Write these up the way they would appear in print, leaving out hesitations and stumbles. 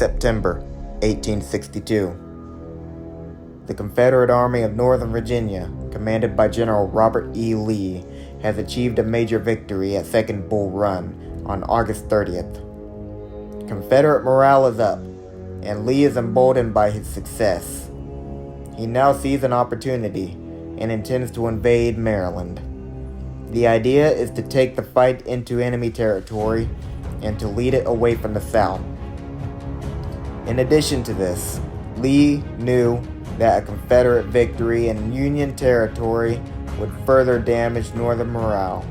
September 1862. The Confederate Army of Northern Virginia, commanded by General Robert E. Lee, has achieved a major victory at Second Bull Run on August 30th. Confederate morale is up, and Lee is emboldened by his success. He now sees an opportunity and intends to invade Maryland. The idea is to take the fight into enemy territory and to lead it away from the South. In addition to this, Lee knew that a Confederate victory in Union territory would further damage Northern morale.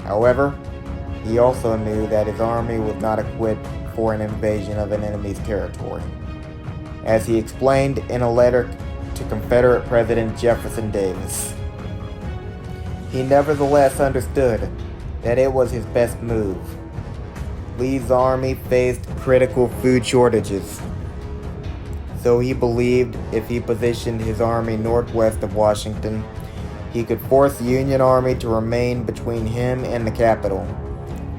However, he also knew that his army was not equipped for an invasion of an enemy's territory, as he explained in a letter to Confederate President Jefferson Davis. He nevertheless understood that it was his best move. Lee's army faced critical food shortages, so he believed if he positioned his army northwest of Washington, he could force the Union Army to remain between him and the capital,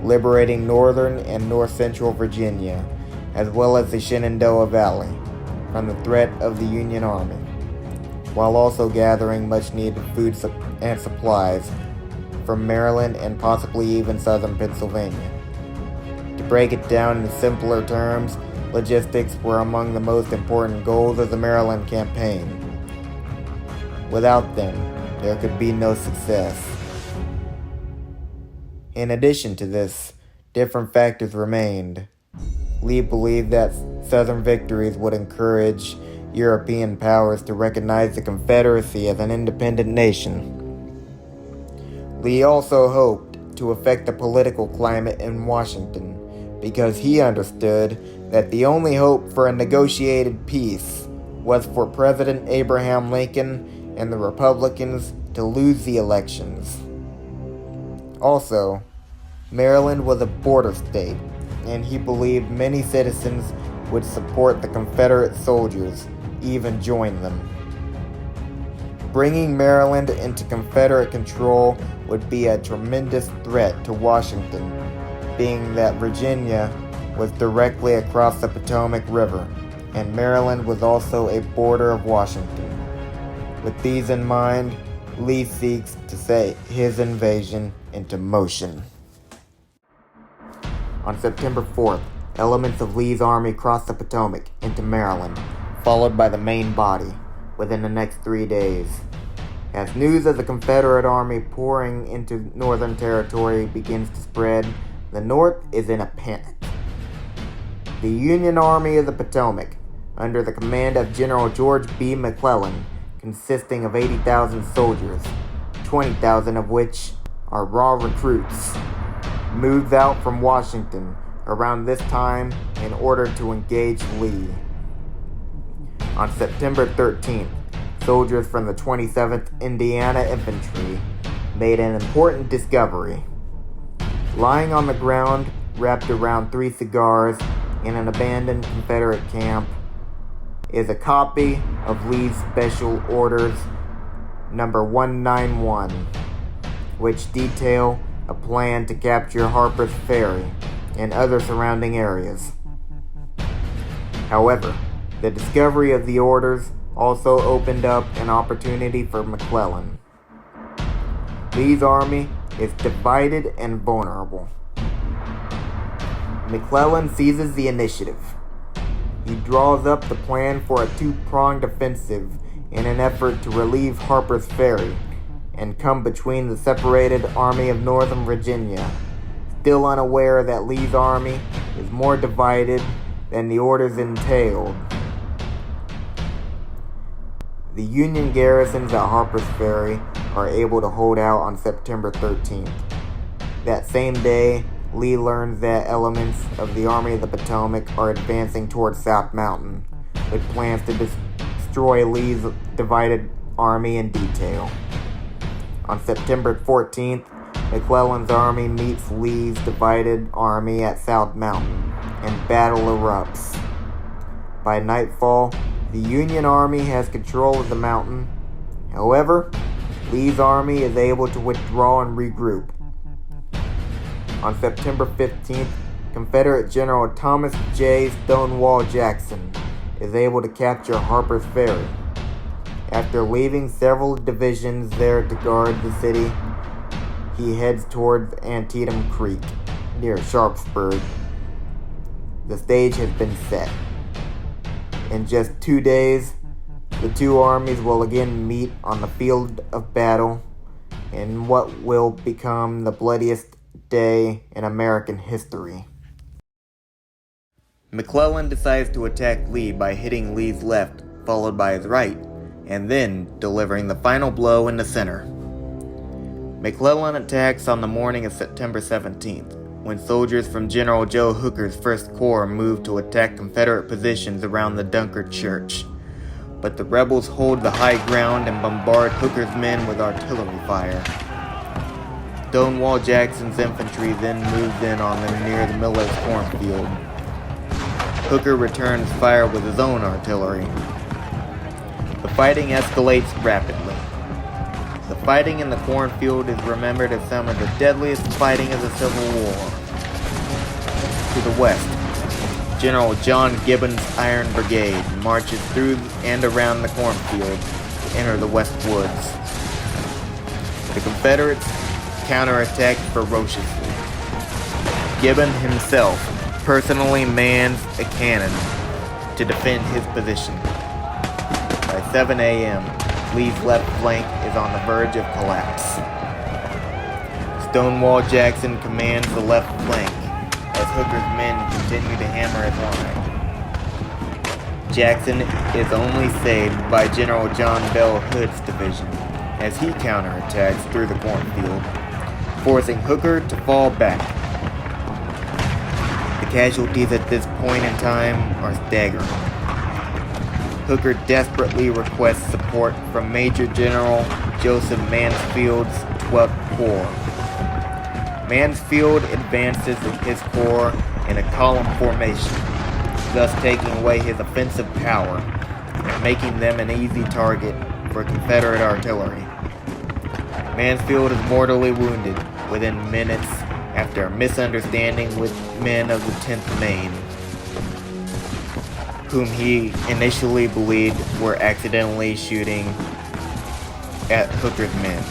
liberating northern and north-central Virginia, as well as the Shenandoah Valley, from the threat of the Union Army, while also gathering much-needed food and supplies from Maryland and possibly even southern Pennsylvania. To break it down in simpler terms, logistics were among the most important goals of the Maryland campaign. Without them, there could be no success. In addition to this, different factors remained. Lee believed that Southern victories would encourage European powers to recognize the Confederacy as an independent nation. Lee also hoped to affect the political climate in Washington because he understood that the only hope for a negotiated peace was for President Abraham Lincoln and the Republicans to lose the elections. Also, Maryland was a border state, and he believed many citizens would support the Confederate soldiers, even join them. Bringing Maryland into Confederate control would be a tremendous threat to Washington, being that Virginia was directly across the Potomac River, and Maryland was also a border of Washington. With these in mind, Lee seeks to set his invasion into motion. On September 4th, elements of Lee's army crossed the Potomac into Maryland, followed by the main body, within the next 3 days. As news of the Confederate army pouring into Northern Territory begins to spread, the North is in a panic. The Union Army of the Potomac, under the command of General George B. McClellan, consisting of 80,000 soldiers, 20,000 of which are raw recruits, moves out from Washington around this time in order to engage Lee. On September 13th, soldiers from the 27th Indiana Infantry made an important discovery. Lying on the ground, wrapped around 3 cigars in an abandoned Confederate camp, is a copy of Lee's Special Orders number 191, which detail a plan to capture Harper's Ferry and other surrounding areas. However, the discovery of the orders also opened up an opportunity for McClellan. Lee's army is divided and vulnerable. McClellan seizes the initiative. He draws up the plan for a 2-pronged offensive in an effort to relieve Harper's Ferry and come between the separated Army of Northern Virginia, still unaware that Lee's army is more divided than the orders entailed. The Union garrisons at Harper's Ferry are able to hold out on September 13th. That same day, Lee learns that elements of the Army of the Potomac are advancing toward South Mountain, with plans to destroy Lee's divided army in detail. On September 14th, McClellan's army meets Lee's divided army at South Mountain, and battle erupts. By nightfall, the Union Army has control of the mountain. However, Lee's army is able to withdraw and regroup. On September 15th, Confederate General Thomas J. Stonewall Jackson is able to capture Harper's Ferry. After leaving several divisions there to guard the city, he heads towards Antietam Creek, near Sharpsburg. The stage has been set. In just 2 days, the two armies will again meet on the field of battle in what will become the bloodiest day in American history. McClellan decides to attack Lee by hitting Lee's left, followed by his right, and then delivering the final blow in the center. McClellan attacks on the morning of September 17th, when soldiers from General Joe Hooker's 1st Corps moved to attack Confederate positions around the Dunkard Church. But the rebels hold the high ground and bombard Hooker's men with artillery fire. Stonewall Jackson's infantry then moves in on them near the Miller's cornfield. Hooker returns fire with his own artillery. The fighting escalates rapidly. The fighting in the cornfield is remembered as some of the deadliest fighting of the Civil War. To the west, General John Gibbon's Iron Brigade marches through and around the cornfield to enter the West Woods. The Confederates counterattack ferociously. Gibbon himself personally mans a cannon to defend his position. By 7 a.m., Lee's left flank is on the verge of collapse. Stonewall Jackson commands the left flank as Hooker's men continue to hammer his line. Jackson is only saved by General John Bell Hood's division as he counterattacks through the cornfield, forcing Hooker to fall back. The casualties at this point in time are staggering. Hooker desperately requests support from Major General Joseph Mansfield's 12th Corps. Mansfield advances his corps in a column formation, thus taking away his offensive power and making them an easy target for Confederate artillery. Mansfield is mortally wounded within minutes after a misunderstanding with men of the 10th Maine, whom he initially believed were accidentally shooting at Hooker's men.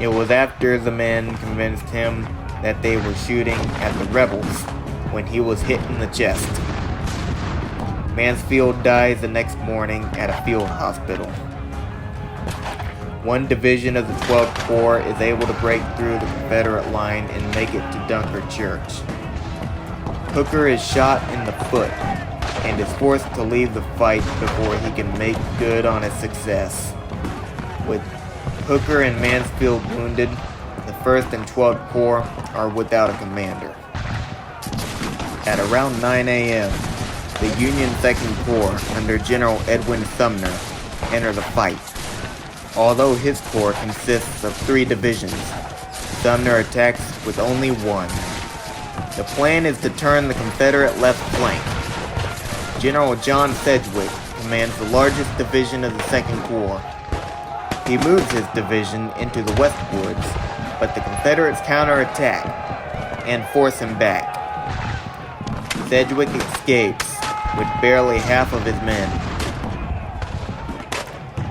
It was after the men convinced him that they were shooting at the rebels when he was hit in the chest. Mansfield dies the next morning at a field hospital. One division of the 12th Corps is able to break through the Confederate line and make it to Dunkard Church. Hooker is shot in the foot and is forced to leave the fight before he can make good on his success. With Hooker and Mansfield wounded, the 1st and 12th Corps are without a commander. At around 9 a.m., the Union 2nd Corps under General Edwin Sumner enter the fight. Although his corps consists of 3 divisions, Sumner attacks with only one. The plan is to turn the Confederate left flank. General John Sedgwick commands the largest division of the 2nd Corps. He moves his division into the West Woods, but the Confederates counterattack and force him back. Sedgwick escapes with barely half of his men.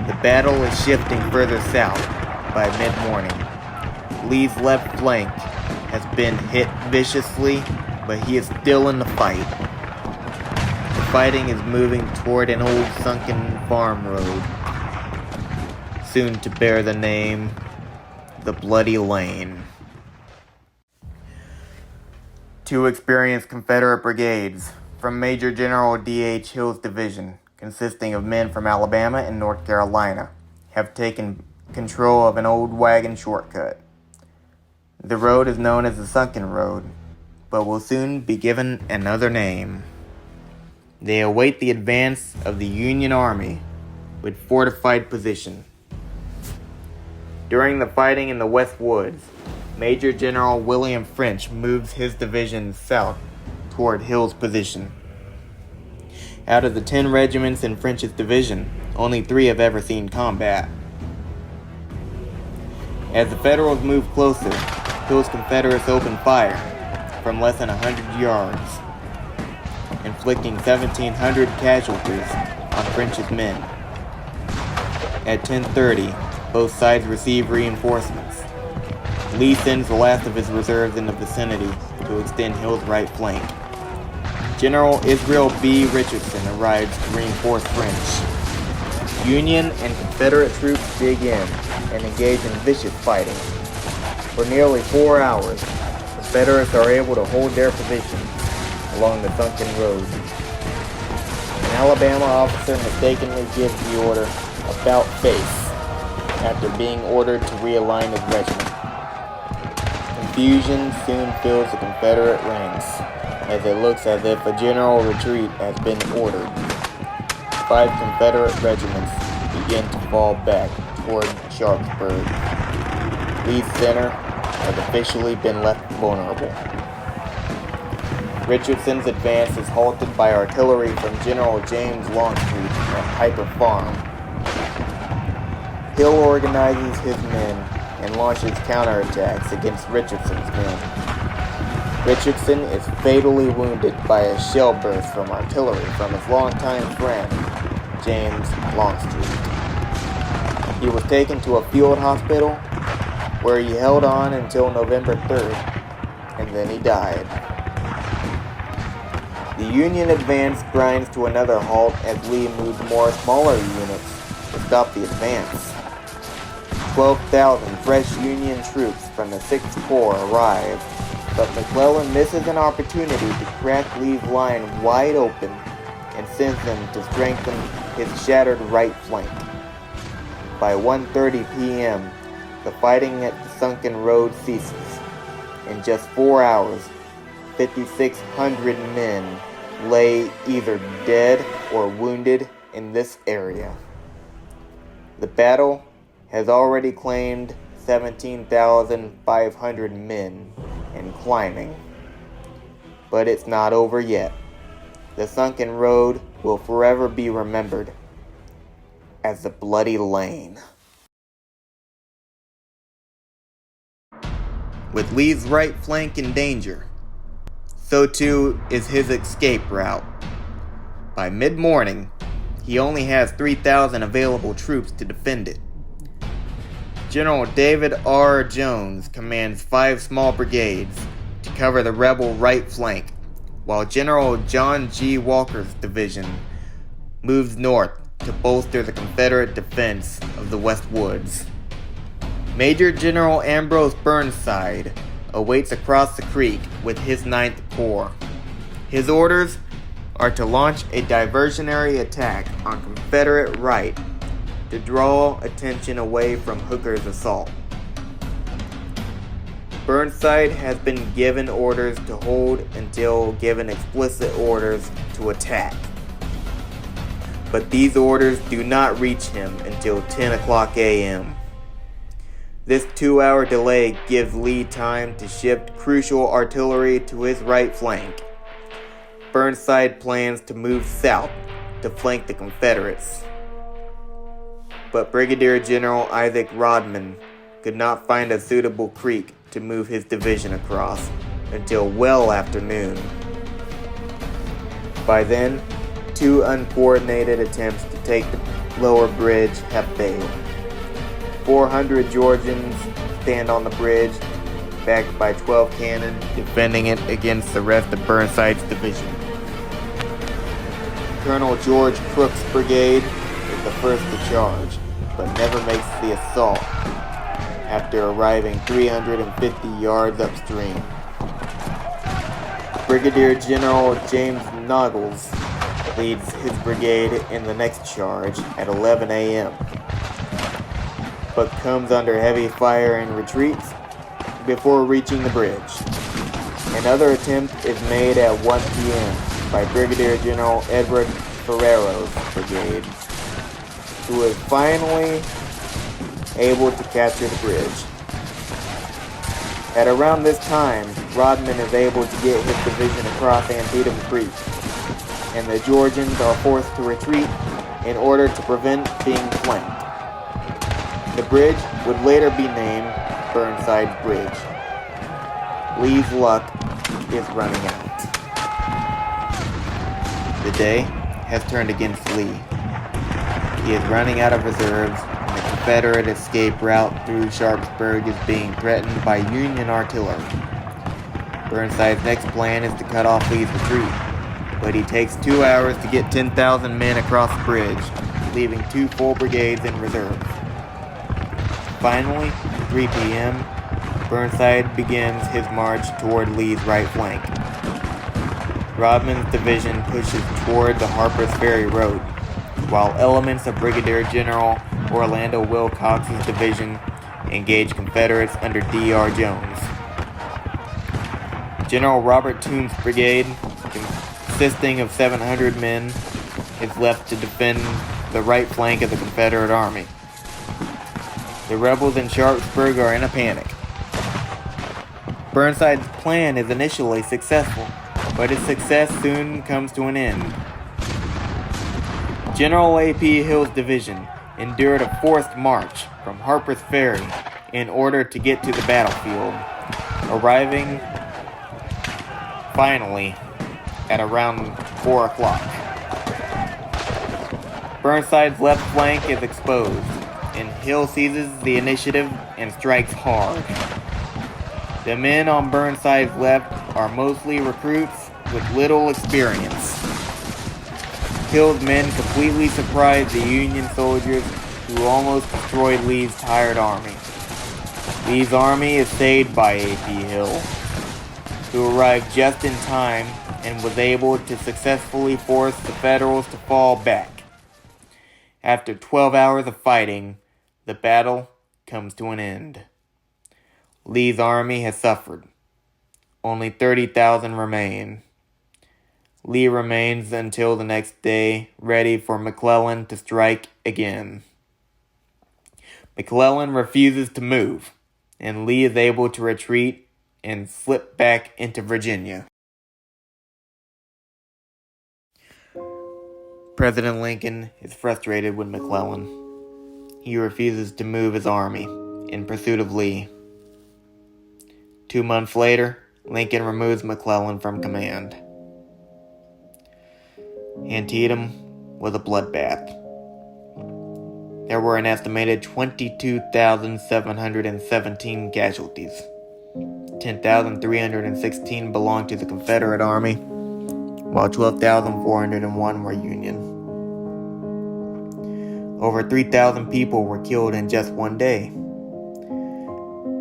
The battle is shifting further south by mid-morning. Lee's left flank has been hit viciously, but he is still in the fight. The fighting is moving toward an old sunken farm road, soon to bear the name the Bloody Lane. 2 experienced Confederate brigades from Major General D.H. Hill's division, consisting of men from Alabama and North Carolina, have taken control of an old wagon shortcut. The road is known as the Sunken Road, but will soon be given another name. They await the advance of the Union Army with fortified position. During the fighting in the West Woods, Major General William French moves his division south toward Hill's position. Out of the 10 regiments in French's division, only 3 have ever seen combat. As the Federals move closer, Hill's Confederates open fire, from less than 100 yards, inflicting 1,700 casualties on French's men. At 10:30, both sides receive reinforcements. Lee sends the last of his reserves in the vicinity to extend Hill's right flank. General Israel B. Richardson arrives to reinforce French. Union and Confederate troops dig in and engage in vicious fighting. For nearly 4 hours, Confederates are able to hold their positions along the sunken road. An Alabama officer mistakenly gives the order "about face" after being ordered to realign his regiment. Confusion soon fills the Confederate ranks, as it looks as if a general retreat has been ordered. 5 Confederate regiments begin to fall back toward Sharpsburg. Lee's center has officially been left vulnerable. Richardson's advance is halted by artillery from General James Longstreet at Piper Farm. Hill organizes his men and launches counterattacks against Richardson's men. Richardson is fatally wounded by a shell burst from artillery from his longtime friend, James Longstreet. He was taken to a field hospital where he held on until November 3rd, and then he died. The Union advance grinds to another halt as Lee moves more smaller units to stop the advance. 12,000 fresh Union troops from the 6th Corps arrive, but McClellan misses an opportunity to crack Lee's line wide open and sends them to strengthen his shattered right flank. By 1:30 p.m., the fighting at the sunken road ceases. In just 4 hours, 5,600 men lay either dead or wounded in this area. The battle has already claimed 17,500 men and climbing. But it's not over yet. The sunken road will forever be remembered as the Bloody Lane. With Lee's right flank in danger, so too is his escape route. By mid-morning, he only has 3,000 available troops to defend it. General David R. Jones commands 5 small brigades to cover the rebel right flank, while General John G. Walker's division moves north to bolster the Confederate defense of the West Woods. Major General Ambrose Burnside awaits across the creek with his 9th Corps. His orders are to launch a diversionary attack on Confederate right to draw attention away from Hooker's assault. Burnside has been given orders to hold until given explicit orders to attack. But these orders do not reach him until 10 o'clock a.m. This 2-hour delay gives Lee time to shift crucial artillery to his right flank. Burnside plans to move south to flank the Confederates. But Brigadier General Isaac Rodman could not find a suitable creek to move his division across until well after noon. By then, 2 uncoordinated attempts to take the lower bridge have failed. 400 Georgians stand on the bridge, backed by 12 cannon, defending it against the rest of Burnside's division. Colonel George Crook's brigade is the first to charge, but never makes the assault after arriving 350 yards upstream. Brigadier General James Noggles leads his brigade in the next charge at 11 a.m., but comes under heavy fire and retreats before reaching the bridge. Another attempt is made at 1 p.m. by Brigadier General Edward Ferrero's brigade, who is finally able to capture the bridge. At around this time, Rodman is able to get his division across Antietam Creek, and the Georgians are forced to retreat in order to prevent being flanked. The bridge would later be named Burnside's Bridge. Lee's luck is running out. The day has turned against Lee. He is running out of reserves, and the Confederate escape route through Sharpsburg is being threatened by Union artillery. Burnside's next plan is to cut off Lee's retreat, but he takes 2 hours to get 10,000 men across the bridge, leaving 2 full brigades in reserve. Finally, at 3 p.m., Burnside begins his march toward Lee's right flank. Rodman's division pushes toward the Harper's Ferry Road, while elements of Brigadier General Orlando Wilcox's division engage Confederates under D.R. Jones. General Robert Toombs' brigade, consisting of 700 men, is left to defend the right flank of the Confederate army. The rebels in Sharpsburg are in a panic. Burnside's plan is initially successful, but its success soon comes to an end. General A.P. Hill's division endured a forced march from Harper's Ferry in order to get to the battlefield, arriving finally at around 4 o'clock. Burnside's left flank is exposed, and Hill seizes the initiative and strikes hard. The men on Burnside's left are mostly recruits with little experience. Hill's men completely surprise the Union soldiers who almost destroyed Lee's tired army. Lee's army is saved by A.P. Hill, who arrived just in time and was able to successfully force the Federals to fall back. After 12 hours of fighting, the battle comes to an end. Lee's army has suffered. Only 30,000 remain. Lee remains until the next day, ready for McClellan to strike again. McClellan refuses to move, and Lee is able to retreat and slip back into Virginia. President Lincoln is frustrated with McClellan. He refuses to move his army in pursuit of Lee. 2 months later, Lincoln removes McClellan from command. Antietam was a bloodbath. There were an estimated 22,717 casualties. 10,316 belonged to the Confederate Army, while 12,401 were Union. Over 3,000 people were killed in just one day.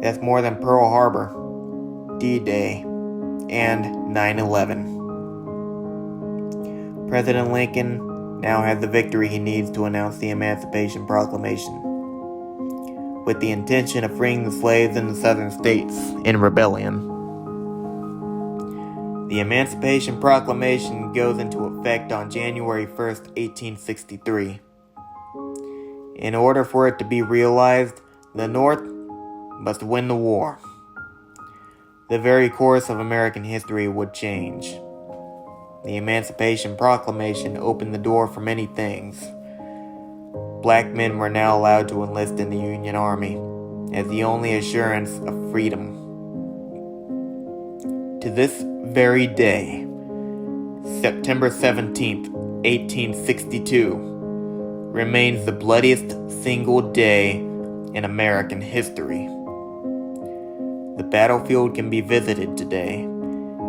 That's more than Pearl Harbor, D-Day, and 9/11. President Lincoln now has the victory he needs to announce the Emancipation Proclamation, with the intention of freeing the slaves in the southern states in rebellion. The Emancipation Proclamation goes into effect on January 1st, 1863. In order for it to be realized, the North must win the war. The very course of American history would change. The Emancipation Proclamation opened the door for many things. Black men were now allowed to enlist in the Union Army as the only assurance of freedom. To this very day, September 17th, 1862, remains the bloodiest single day in American history. The battlefield can be visited today,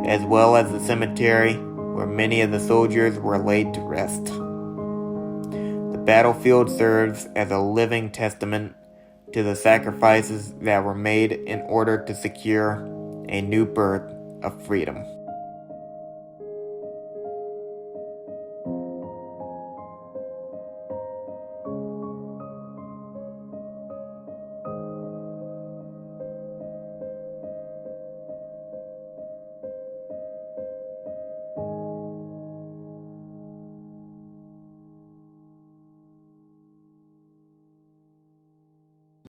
as well as the cemetery where many of the soldiers were laid to rest. The battlefield serves as a living testament to the sacrifices that were made in order to secure a new birth of freedom.